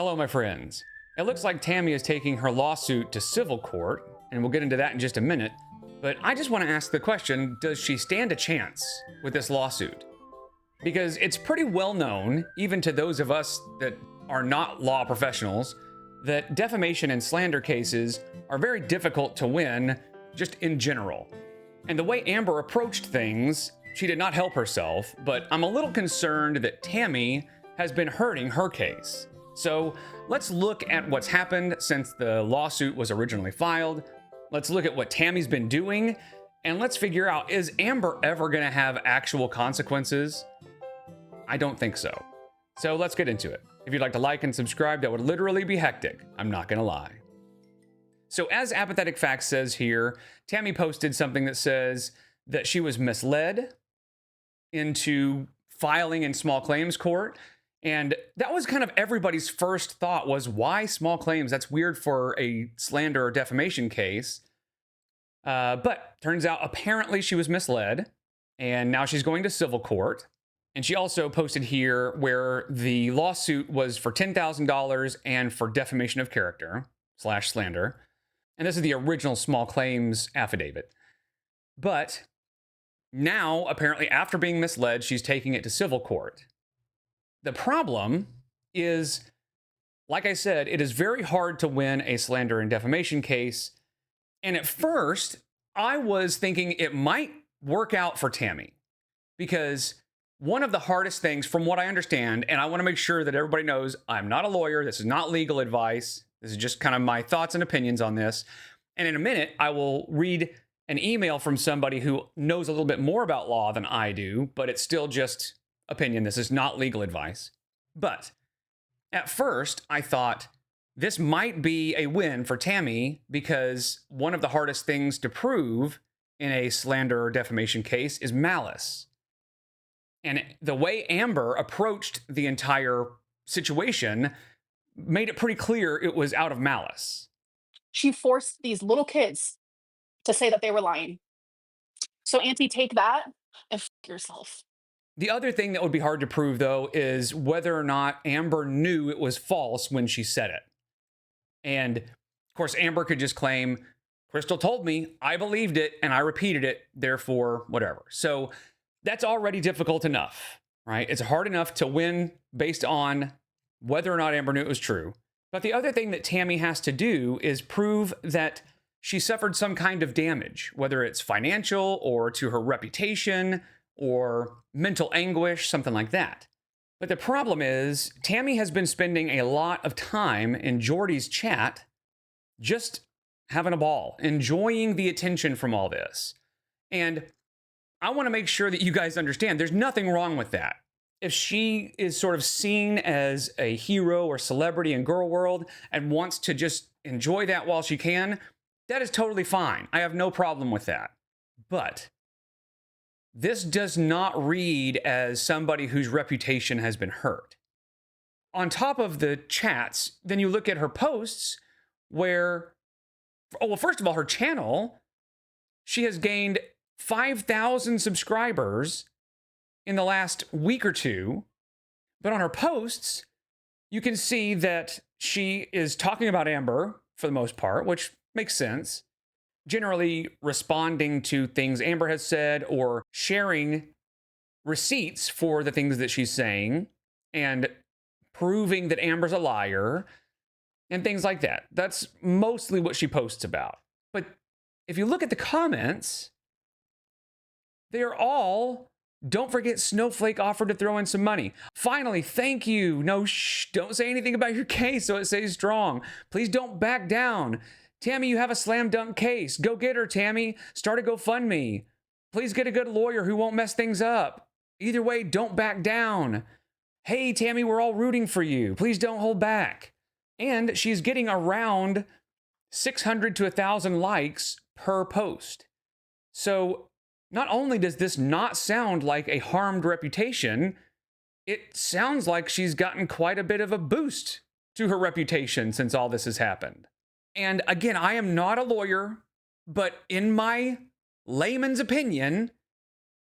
Hello, my friends. It looks like Tammy is taking her lawsuit to civil court, and we'll get into that in just a minute. But I just want to ask the question, does she stand a chance with this lawsuit? Because it's pretty well known, even to those of us that are not law professionals, that defamation and slander cases are very difficult to win just in general. And the way Amber approached things, she did not help herself, but I'm a little concerned that Tammy has been hurting her case. So let's look at what's happened since the lawsuit was originally filed. Let's look at what Tammy's been doing, and let's figure out, is Amber ever going to have actual consequences? I don't think so. So let's get into it. If you'd like to like and subscribe, that would literally be hectic. I'm not going to lie. So as Apathetic Facts says here, Tammy posted something that says that she was misled into filing in small claims court. And that was kind of everybody's first thought, was why small claims? That's weird for a slander or defamation case. But turns out apparently she was misled, and now she's going to civil court. And she also posted here where the lawsuit was for $10,000 and for defamation of character / slander. And this is the original small claims affidavit. But now, apparently, after being misled, she's taking it to civil court. The problem is, like I said, it is very hard to win a slander and defamation case. And at first, I was thinking it might work out for Tammy, because one of the hardest things, from what I understand, and I want to make sure that everybody knows I'm not a lawyer, this is not legal advice, this is just kind of my thoughts and opinions on this. And in a minute, I will read an email from somebody who knows a little bit more about law than I do, but it's still just opinion. This is not legal advice. But at first, I thought this might be a win for Tammy, because one of the hardest things to prove in a slander or defamation case is malice. And the way Amber approached the entire situation made it pretty clear it was out of malice. She forced these little kids to say that they were lying. So, Auntie, take that and yourself. The other thing that would be hard to prove, though, is whether or not Amber knew it was false when she said it. And, of course, Amber could just claim, Crystal told me, I believed it, and I repeated it, therefore, whatever. So that's already difficult enough, right? It's hard enough to win based on whether or not Amber knew it was true. But the other thing that Tammy has to do is prove that she suffered some kind of damage, whether it's financial or to her reputation or mental anguish, something like that. But the problem is, Tammy has been spending a lot of time in Jordy's chat just having a ball, enjoying the attention from all this. And I want to make sure that you guys understand there's nothing wrong with that. If she is sort of seen as a hero or celebrity in girl world and wants to just enjoy that while she can, that is totally fine. I have no problem with that. But this does not read as somebody whose reputation has been hurt. On top of the chats, then you look at her posts where, oh, well, first of all, her channel, she has gained 5,000 subscribers in the last week or two. But on her posts, you can see that she is talking about Amber for the most part, which makes sense. Generally responding to things Amber has said or sharing receipts for the things that she's saying and proving that Amber's a liar and things like that. That's mostly what she posts about. But if you look at the comments, they're all, don't forget Snowflake offered to throw in some money. Finally, thank you. No, don't say anything about your case so it stays strong. Please don't back down. Tammy, you have a slam dunk case. Go get her, Tammy. Start a GoFundMe. Please get a good lawyer who won't mess things up. Either way, don't back down. Hey, Tammy, we're all rooting for you. Please don't hold back. And she's getting around 600 to 1,000 likes per post. So not only does this not sound like a harmed reputation, it sounds like she's gotten quite a bit of a boost to her reputation since all this has happened. And again, I am not a lawyer, but in my layman's opinion,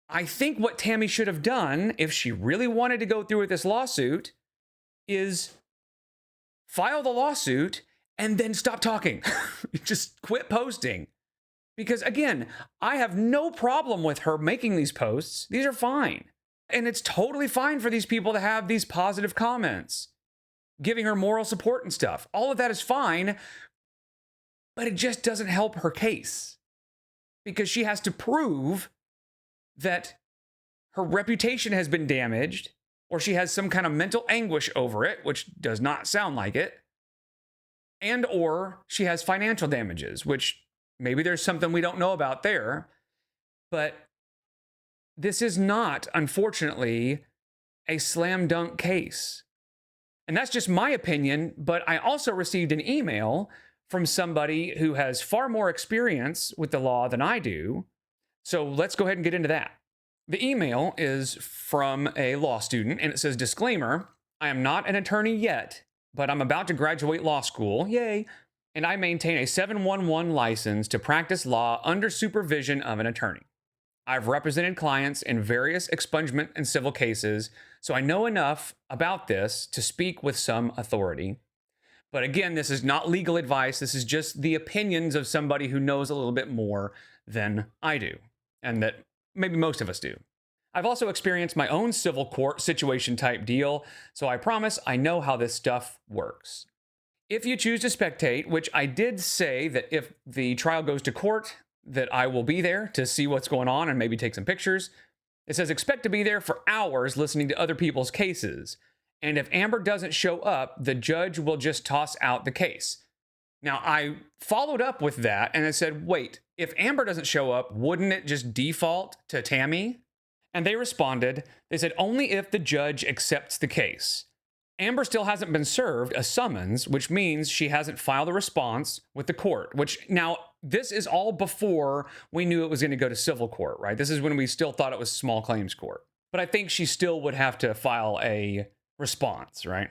I think what Tammy should have done, if she really wanted to go through with this lawsuit, is file the lawsuit and then stop talking. Just quit posting. Because again, I have no problem with her making these posts. These are fine. And it's totally fine for these people to have these positive comments, giving her moral support and stuff. All of that is fine, but it just doesn't help her case because she has to prove that her reputation has been damaged or she has some kind of mental anguish over it, which does not sound like it, and or she has financial damages, which maybe there's something we don't know about there. But this is not, unfortunately, a slam dunk case. And that's just my opinion, but I also received an email from somebody who has far more experience with the law than I do. So let's go ahead and get into that. The email is from a law student, and it says, disclaimer, I am not an attorney yet, but I'm about to graduate law school, yay, and I maintain a 711 license to practice law under supervision of an attorney. I've represented clients in various expungement and civil cases, so I know enough about this to speak with some authority. But again, this is not legal advice. This is just the opinions of somebody who knows a little bit more than I do, and that maybe most of us do. I've also experienced my own civil court situation type deal, so I promise I know how this stuff works. If you choose to spectate, which I did say that if the trial goes to court, that I will be there to see what's going on and maybe take some pictures. It says expect to be there for hours listening to other people's cases. And if Amber doesn't show up, the judge will just toss out the case. Now, I followed up with that and I said, wait, if Amber doesn't show up, wouldn't it just default to Tammy? And they responded, they said, only if the judge accepts the case. Amber still hasn't been served a summons, which means she hasn't filed a response with the court, which now this is all before we knew it was going to go to civil court, right? This is when we still thought it was small claims court. But I think she still would have to file a response, right?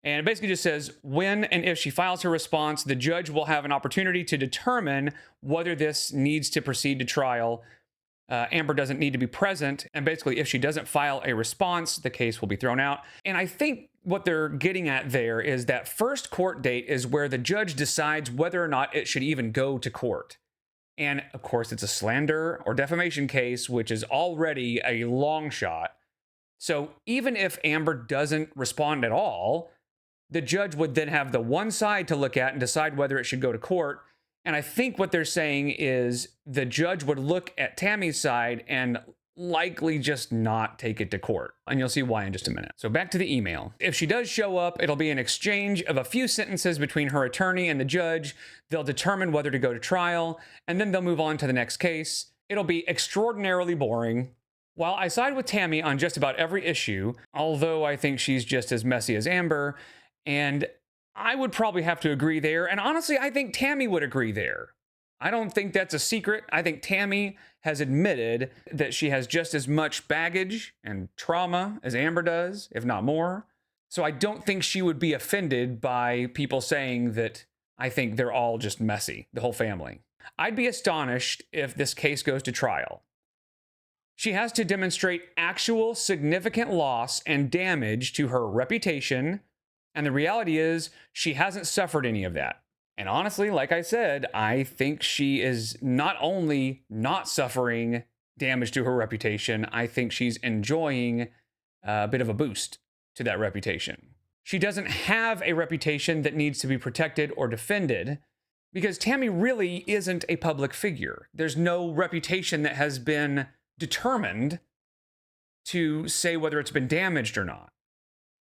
And it basically just says when and if she files her response, the judge will have an opportunity to determine whether this needs to proceed to trial. Amber doesn't need to be present. And basically, if she doesn't file a response, the case will be thrown out. And I think what they're getting at there is that first court date is where the judge decides whether or not it should even go to court. And of course, it's a slander or defamation case, which is already a long shot. So even if Amber doesn't respond at all, the judge would then have the one side to look at and decide whether it should go to court. And I think what they're saying is the judge would look at Tammy's side and likely just not take it to court. And you'll see why in just a minute. So back to the email. If she does show up, it'll be an exchange of a few sentences between her attorney and the judge. They'll determine whether to go to trial, and then they'll move on to the next case. It'll be extraordinarily boring. While I side with Tammy on just about every issue, although I think she's just as messy as Amber, and I would probably have to agree there. And honestly, I think Tammy would agree there. I don't think that's a secret. I think Tammy has admitted that she has just as much baggage and trauma as Amber does, if not more. So I don't think she would be offended by people saying that I think they're all just messy, the whole family. I'd be astonished if this case goes to trial. She has to demonstrate actual significant loss and damage to her reputation. And the reality is she hasn't suffered any of that. And honestly, like I said, I think she is not only not suffering damage to her reputation, I think she's enjoying a bit of a boost to that reputation. She doesn't have a reputation that needs to be protected or defended because Tammy really isn't a public figure. There's no reputation that has been determined to say whether it's been damaged or not.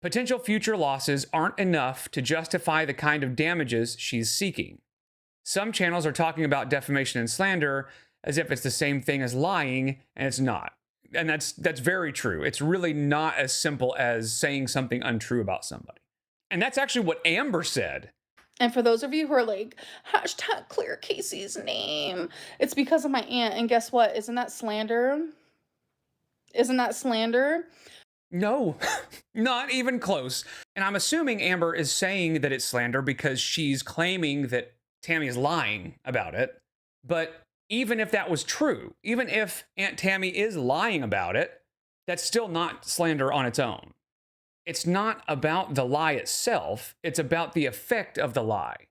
Potential future losses aren't enough to justify the kind of damages she's seeking. Some channels are talking about defamation and slander as if it's the same thing as lying, and it's not. And that's very true. It's really not as simple as saying something untrue about somebody. And that's actually what Amber said. And for those of you who are like, hashtag clear Casey's name, it's because of my aunt. And guess what? Isn't that slander? Isn't that slander? No, not even close. And I'm assuming Amber is saying that it's slander because she's claiming that Tammy is lying about it. But even if that was true, even if Aunt Tammy is lying about it, that's still not slander on its own. it's not about the lie itself, it's about the effect of the lie.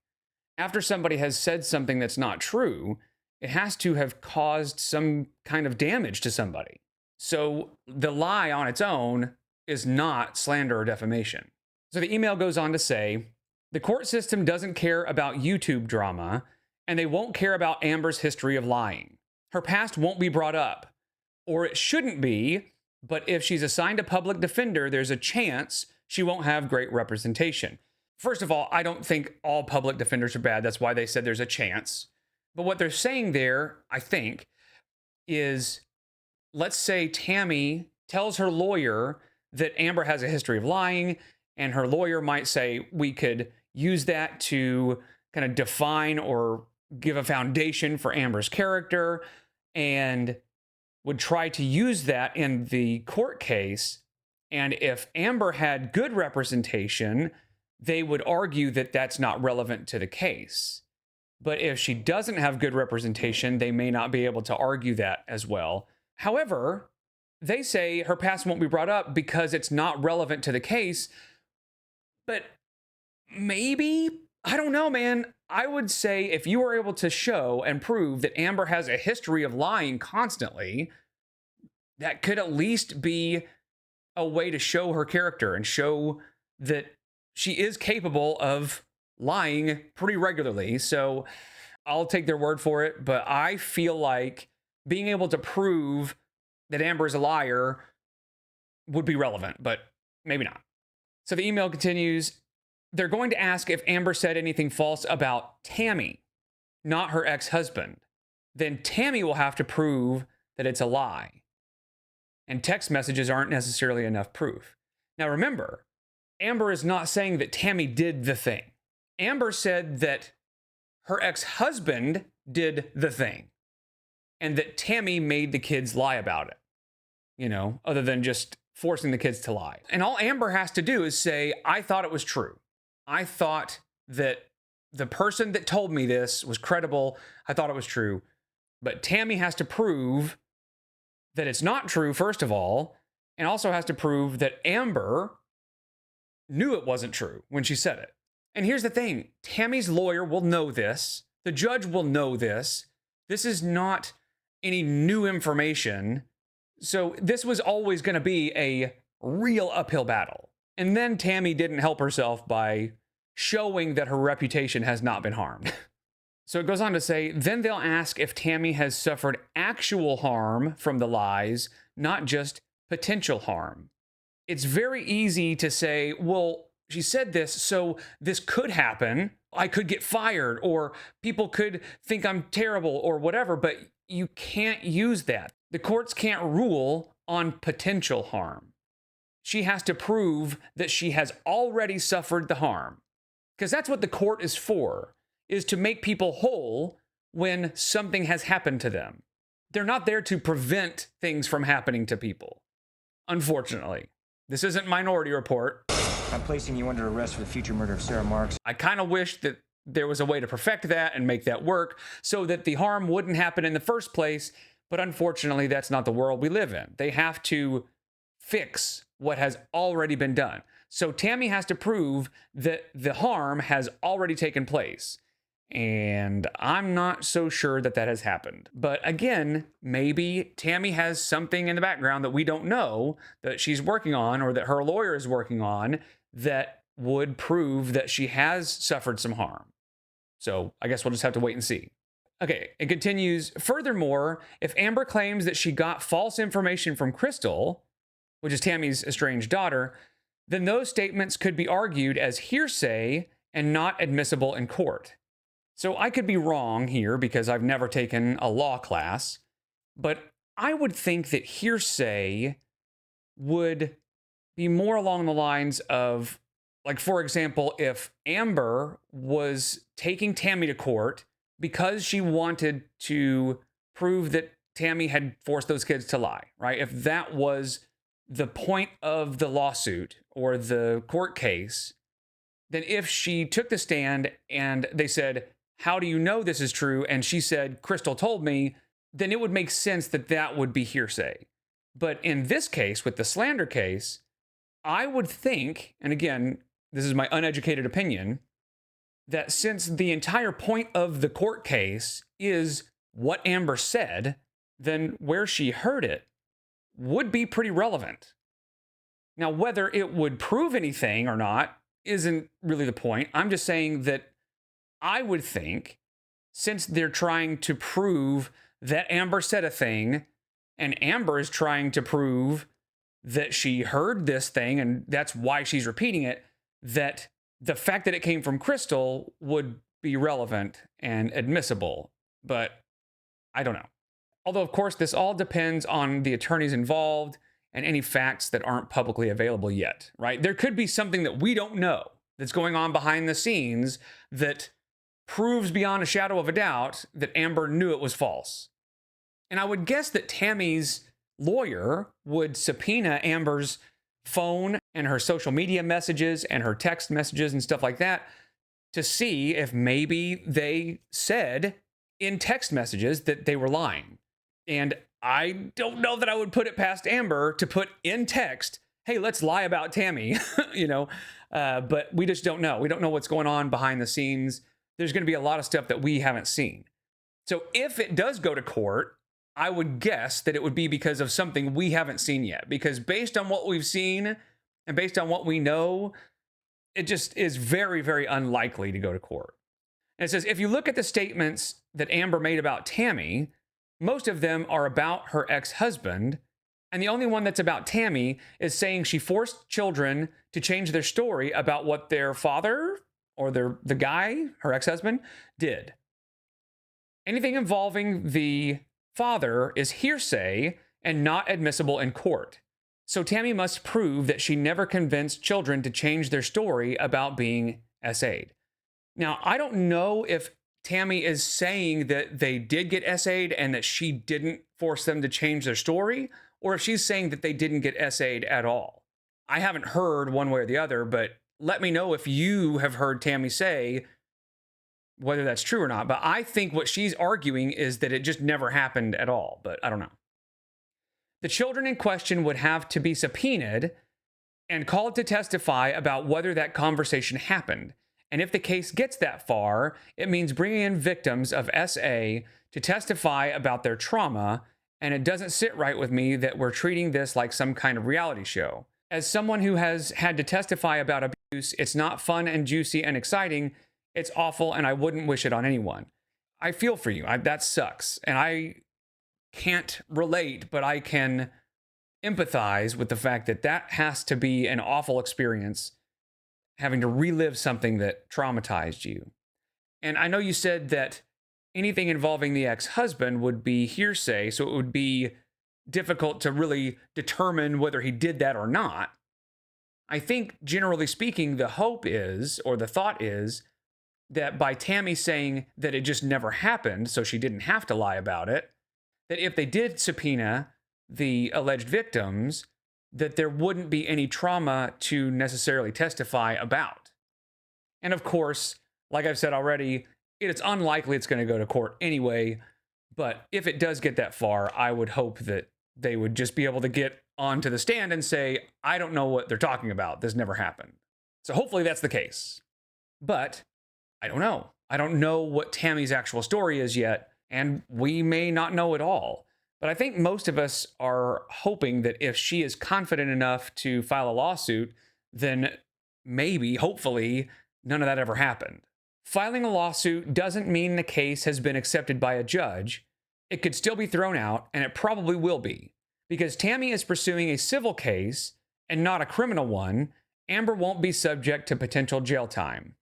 After somebody has said something that's not true, it has to have caused some kind of damage to somebody. So the lie on its own is not slander or defamation. So the email goes on to say, the court system doesn't care about YouTube drama, and they won't care about Amber's history of lying. Her past won't be brought up, or it shouldn't be, but if she's assigned a public defender, there's a chance she won't have great representation. First of all, I don't think all public defenders are bad. That's why they said there's a chance. But what they're saying there, I think, is let's say Tammy tells her lawyer that Amber has a history of lying, and her lawyer might say, we could use that to kind of define or give a foundation for Amber's character, and would try to use that in the court case. And if Amber had good representation, they would argue that that's not relevant to the case. But if she doesn't have good representation, they may not be able to argue that as well. However, they say her past won't be brought up because it's not relevant to the case. But maybe, I don't know, man. I would say if you were able to show and prove that Amber has a history of lying constantly, that could at least be a way to show her character and show that she is capable of lying pretty regularly. So I'll take their word for it, but I feel like being able to prove that Amber is a liar would be relevant, but maybe not. So the email continues. They're going to ask if Amber said anything false about Tammy, not her ex-husband. Then Tammy will have to prove that it's a lie. And text messages aren't necessarily enough proof. Now remember, Amber is not saying that Tammy did the thing. Amber said that her ex-husband did the thing and that Tammy made the kids lie about it, other than just forcing the kids to lie. And all Amber has to do is say, I thought it was true. I thought that the person that told me this was credible. I thought it was true. But Tammy has to prove that it's not true, first of all, and also has to prove that Amber knew it wasn't true when she said it. And here's the thing, Tammy's lawyer will know this. The judge will know this. This is not any new information. So this was always going to be a real uphill battle. And then Tammy didn't help herself by showing that her reputation has not been harmed. So it goes on to say, then they'll ask if Tammy has suffered actual harm from the lies, not just potential harm. It's very easy to say, well, she said this, so this could happen. I could get fired, or people could think I'm terrible, or whatever, but you can't use that. The courts can't rule on potential harm. She has to prove that she has already suffered the harm. Because that's what the court is for, is to make people whole when something has happened to them. They're not there to prevent things from happening to people, unfortunately. This isn't Minority Report. I'm placing you under arrest for the future murder of Sarah Marks. I kind of wish that there was a way to perfect that and make that work so that the harm wouldn't happen in the first place, but unfortunately, that's not the world we live in. They have to fix what has already been done. So Tammy has to prove that the harm has already taken place. And I'm not so sure that that has happened. But again, maybe Tammy has something in the background that we don't know that she's working on, or that her lawyer is working on, that would prove that she has suffered some harm. So I guess we'll just have to wait and see. Okay, it continues. Furthermore, if Amber claims that she got false information from Crystal, which is Tammy's estranged daughter, then those statements could be argued as hearsay and not admissible in court. So I could be wrong here because I've never taken a law class, but I would think that hearsay would be more along the lines of, like, for example, if Amber was taking Tammy to court because she wanted to prove that Tammy had forced those kids to lie, right? If that was the point of the lawsuit or the court case, then if she took the stand and they said, how do you know this is true? And she said, Crystal told me, then it would make sense that that would be hearsay. But in this case, with the slander case, I would think, and again, this is my uneducated opinion, that since the entire point of the court case is what Amber said, then where she heard it would be pretty relevant. Now, whether it would prove anything or not isn't really the point. I'm just saying that I would think, since they're trying to prove that Amber said a thing, and Amber is trying to prove that she heard this thing and that's why she's repeating it, that the fact that it came from Crystal would be relevant and admissible. But I don't know. Although, of course, this all depends on the attorneys involved and any facts that aren't publicly available yet, right? There could be something that we don't know that's going on behind the scenes that proves beyond a shadow of a doubt that Amber knew it was false. And I would guess that Tammy's lawyer would subpoena Amber's phone and her social media messages and her text messages and stuff like that to see if maybe they said in text messages that they were lying. And I don't know that I would put it past Amber to put in text, hey, let's lie about Tammy, but we just don't know. We don't know what's going on behind the scenes. There's going to be a lot of stuff that we haven't seen. So if it does go to court, I would guess that it would be because of something we haven't seen yet. Because based on what we've seen and based on what we know, it just is very, very unlikely to go to court. And it says, if you look at the statements that Amber made about Tammy, most of them are about her ex-husband. And the only one that's about Tammy is saying she forced children to change their story about what their father or the guy, her ex-husband, did. Anything involving the father is hearsay and not admissible in court. So Tammy must prove that she never convinced children to change their story about being SA'd. Now, I don't know if Tammy is saying that they did get SA'd and that she didn't force them to change their story, or if she's saying that they didn't get SA'd at all. I haven't heard one way or the other, but let me know if you have heard Tammy say whether that's true or not. But I think what she's arguing is that it just never happened at all, but I don't know. The children in question would have to be subpoenaed and called to testify about whether that conversation happened. And if the case gets that far, it means bringing in victims of SA to testify about their trauma, and it doesn't sit right with me that we're treating this like some kind of reality show. As someone who has had to testify about abuse, it's not fun and juicy and exciting. It's awful, and I wouldn't wish it on anyone. I feel for you. That sucks. And I can't relate, but I can empathize with the fact that that has to be an awful experience, having to relive something that traumatized you. And I know you said that anything involving the ex-husband would be hearsay, so it would be difficult to really determine whether he did that or not. I think, generally speaking, the hope is, or the thought is, that by Tammy saying that it just never happened, so she didn't have to lie about it, that if they did subpoena the alleged victims, that there wouldn't be any trauma to necessarily testify about. And of course, like I've said already, it's unlikely it's going to go to court anyway, but if it does get that far, I would hope that they would just be able to get onto the stand and say, I don't know what they're talking about. This never happened. So hopefully that's the case. But I don't know. I don't know what Tammy's actual story is yet, and we may not know at all. But I think most of us are hoping that if she is confident enough to file a lawsuit, then maybe, hopefully, none of that ever happened. Filing a lawsuit doesn't mean the case has been accepted by a judge. It could still be thrown out, and it probably will be. Because Tammy is pursuing a civil case and not a criminal one, Amber won't be subject to potential jail time.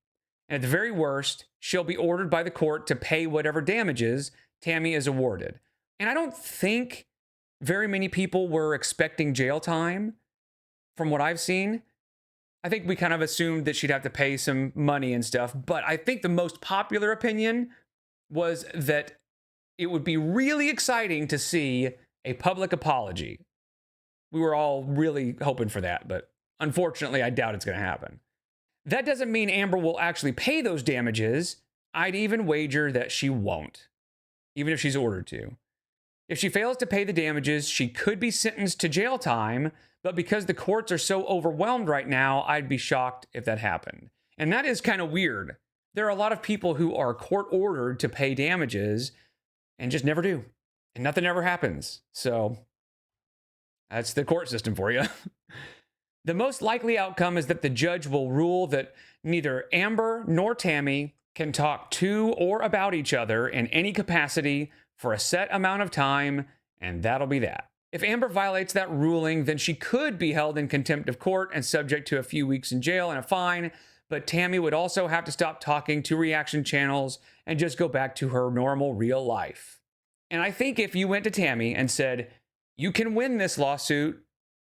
And at the very worst, she'll be ordered by the court to pay whatever damages Tammy is awarded. And I don't think very many people were expecting jail time from what I've seen. I think we kind of assumed that she'd have to pay some money and stuff. But I think the most popular opinion was that it would be really exciting to see a public apology. We were all really hoping for that, but unfortunately, I doubt it's going to happen. That doesn't mean Amber will actually pay those damages. I'd even wager that she won't, even if she's ordered to. If she fails to pay the damages, she could be sentenced to jail time, But because the courts are so overwhelmed right now, I'd be shocked if that happened. And that is kind of weird. There are a lot of people who are court ordered to pay damages and just never do. And nothing ever happens. So that's the court system for you. The most likely outcome is that the judge will rule that neither Amber nor Tammy can talk to or about each other in any capacity for a set amount of time, and that'll be that. If Amber violates that ruling, then she could be held in contempt of court and subject to a few weeks in jail and a fine, but Tammy would also have to stop talking to reaction channels and just go back to her normal real life. And I think if you went to Tammy and said, you can win this lawsuit,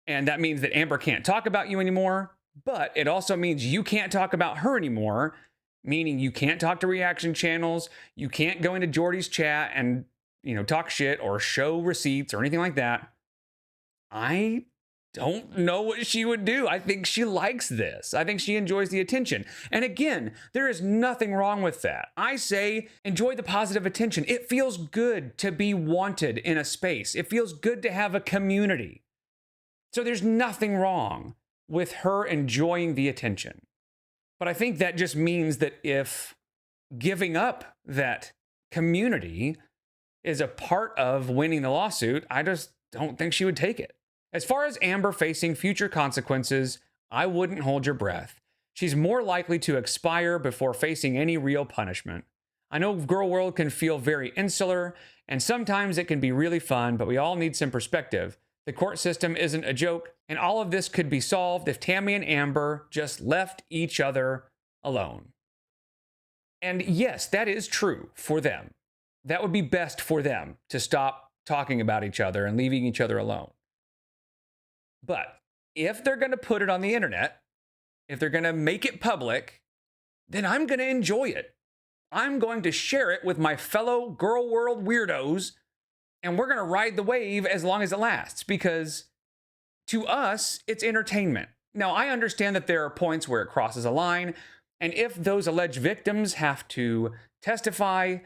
and that means that Amber can't talk about you anymore, but it also means you can't talk about her anymore, meaning you can't talk to reaction channels, you can't go into Jordy's chat and, talk shit or show receipts or anything like that. I don't know what she would do. I think she likes this. I think she enjoys the attention. And again, there is nothing wrong with that. I say enjoy the positive attention. It feels good to be wanted in a space. It feels good to have a community. So there's nothing wrong with her enjoying the attention. But I think that just means that if giving up that community is a part of winning the lawsuit, I just don't think she would take it. As far as Amber facing future consequences, I wouldn't hold your breath. She's more likely to expire before facing any real punishment. I know Girl World can feel very insular, and sometimes it can be really fun, but we all need some perspective. The court system isn't a joke, and all of this could be solved if Tammy and Amber just left each other alone. And yes, that is true for them. That would be best for them to stop talking about each other and leaving each other alone. But if they're going to put it on the internet, if they're going to make it public, then I'm going to enjoy it. I'm going to share it with my fellow Girl World weirdos, and we're going to ride the wave as long as it lasts, because to us, it's entertainment. Now, I understand that there are points where it crosses a line, and if those alleged victims have to testify,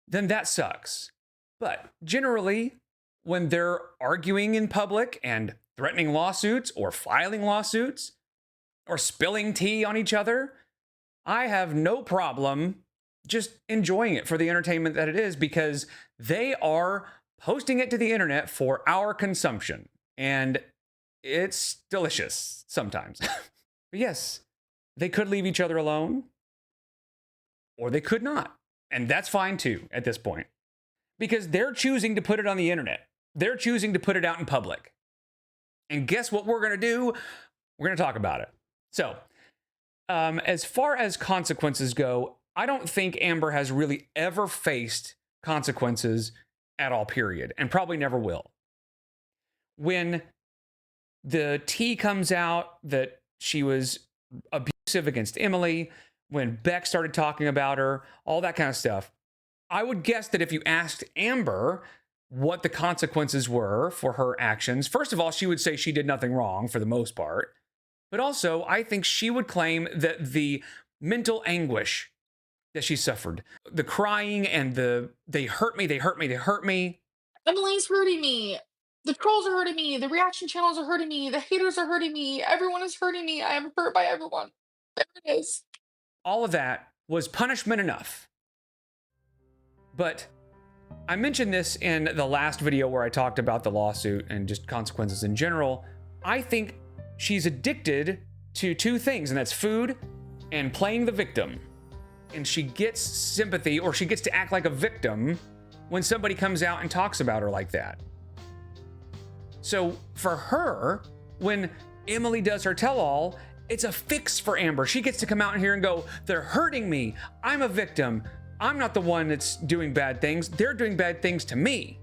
then that sucks. But generally, when they're arguing in public and threatening lawsuits or filing lawsuits or spilling tea on each other, I have no problem just enjoying it for the entertainment that it is, because they are posting it to the internet for our consumption. And it's delicious sometimes. But yes, they could leave each other alone, or they could not. And that's fine too at this point, because they're choosing to put it on the internet. They're choosing to put it out in public. And guess what we're going to do? We're going to talk about it. So, as far as consequences go, I don't think Amber has really ever faced consequences at all, period, and probably never will. When the tea comes out that she was abusive against Emily, when Beck started talking about her, all that kind of stuff, I would guess that if you asked Amber what the consequences were for her actions, first of all, she would say she did nothing wrong for the most part. But also, I think she would claim that the mental anguish that she suffered, the crying and the they hurt me, they hurt me, they hurt me. Emily's hurting me. The trolls are hurting me. The reaction channels are hurting me. The haters are hurting me. Everyone is hurting me. I am hurt by everyone. There it is. All of that was punishment enough. But I mentioned this in the last video where I talked about the lawsuit and just consequences in general. I think she's addicted to two things, and that's food and playing the victim. And she gets sympathy, or she gets to act like a victim when somebody comes out and talks about her like that. So for her, when Emily does her tell-all, it's a fix for Amber. She gets to come out in here and go, they're hurting me. I'm a victim. I'm not the one that's doing bad things. They're doing bad things to me.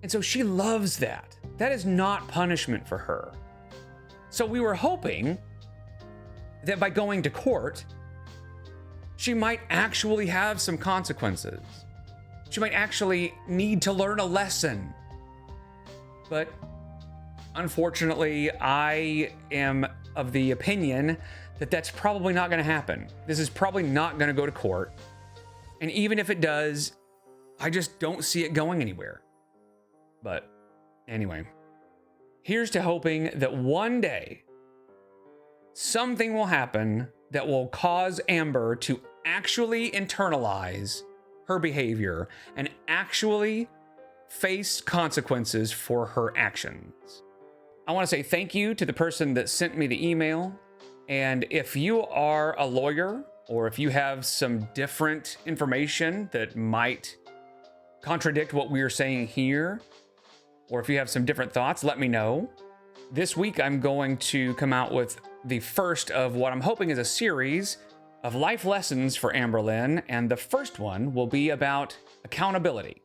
And so she loves that. That is not punishment for her. So we were hoping that by going to court, she might actually have some consequences. She might actually need to learn a lesson. But unfortunately, I am of the opinion that that's probably not going to happen. This is probably not going to go to court. And even if it does, I just don't see it going anywhere. But anyway, Here's to hoping that one day something will happen that will cause Amber to actually internalize her behavior and actually face consequences for her actions. I want to say thank you to the person that sent me the email. And if you are a lawyer, or if you have some different information that might contradict what we are saying here, or if you have some different thoughts, let me know. This week, I'm going to come out with the first of what I'm hoping is a series of life lessons for Amberlynn, and the first one will be about accountability.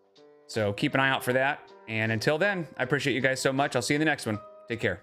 So keep an eye out for that. And until then, I appreciate you guys so much. I'll see you in the next one. Take care.